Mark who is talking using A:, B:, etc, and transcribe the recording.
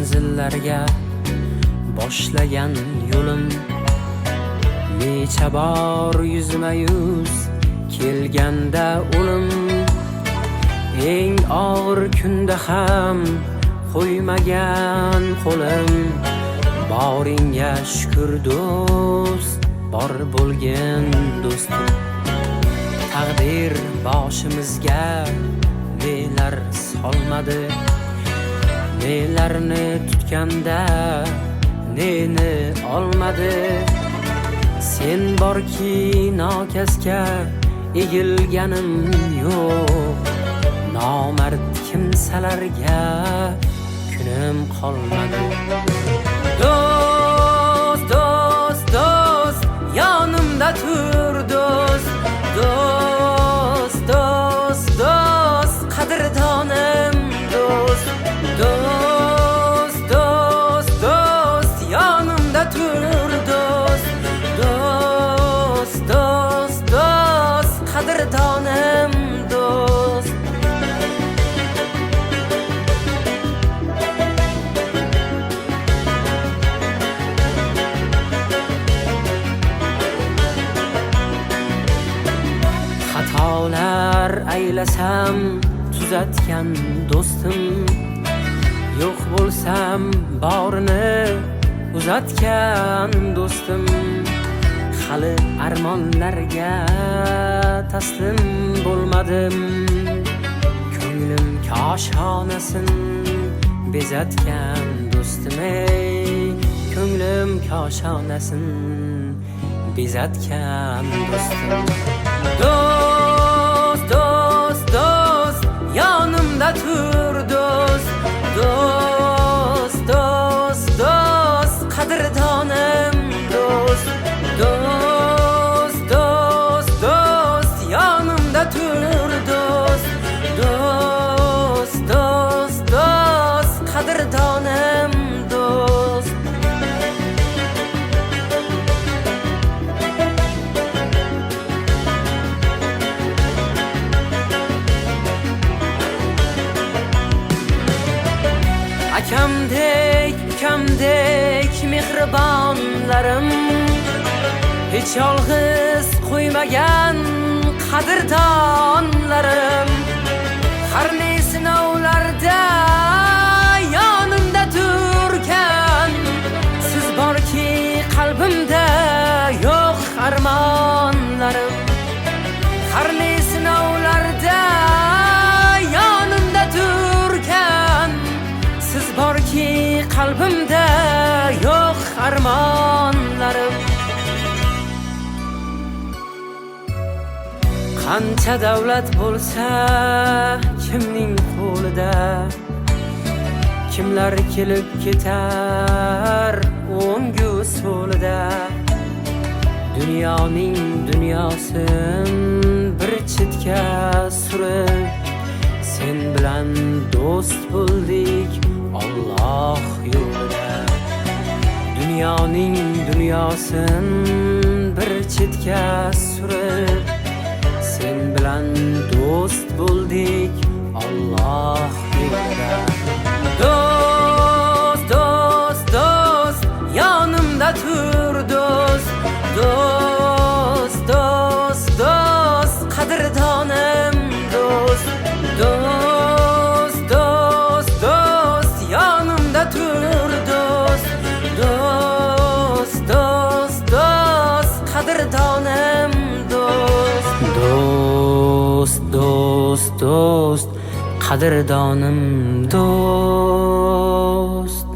A: manzillarga boshlagan yo'lim, necha bor yuzma-yuz kelganda o'lim, eng og'ir kunda ham qo'ymagan qo'lim. Boringga shukr do'st, bor bo'lgan do'stim. Taqdir boshimizga nelar solmadi, nelarni tutganda neni olmadi. Sen borki nokasga egilganim yo'q, nomard kimsalarga kunim qolmadi. Do'st, do'st, do'st, yonimda tur do'st. Do'st, do'st, do'st, qadrdonim do'st. Do'st, do'st, do'st, yonimda tur do'st. Do'st, do'st, do'st, qadrdonim do'st. Xatolar aylasam tuzatgan do'stim, yo'q bo'lsam borini uzatgan do'stim. Hali armonlarga taslim bo'lmadim, ko'nglim koshonasin bezatgan do'stim. Ey ko'nglim koshonasin bezatgan do'stim. Do'st, do'st, do'st, yonimda tur do'st. Do'st, do'st, do'st, qadrdonim do'st. Do'st, do'st, do'st, yonimda tur do'st. Do'st, do'st, do'st, qadrdonim do'st. Akamdek, ukamdek mehribonlarim, hech yolg'iz qo'ymagan qadrdonlarim. Har ne sinovlarda yonimda turgan, siz borki qalbimda yo'q armonlarim. Har ne sinovlarda yonimda turgan, siz borki qalbimda yo'q armonlarim. Qancha davlat bo'lsa kimning qo'lida, kimlar kelib ketar o'ngu so'lida. Dunyoning dunyosin bir chetga surib, sen bilan do'st bo'ldik Alloh yo'lida. Dunyoning dunyosin bir chetga surib, sen bilan do'st bo'ldik Alloh yo'lida. Do'st, do'st, do'st, yonimda tur do'st. Do'st, do'st, do'st, qadrdonim do'st. Do'st, do'st, do'st, yonimda tur do'st. Do'st, do'st, do'st, qadrdonim do'st. Do'st, do'st, do'st, qadrdonim do'st.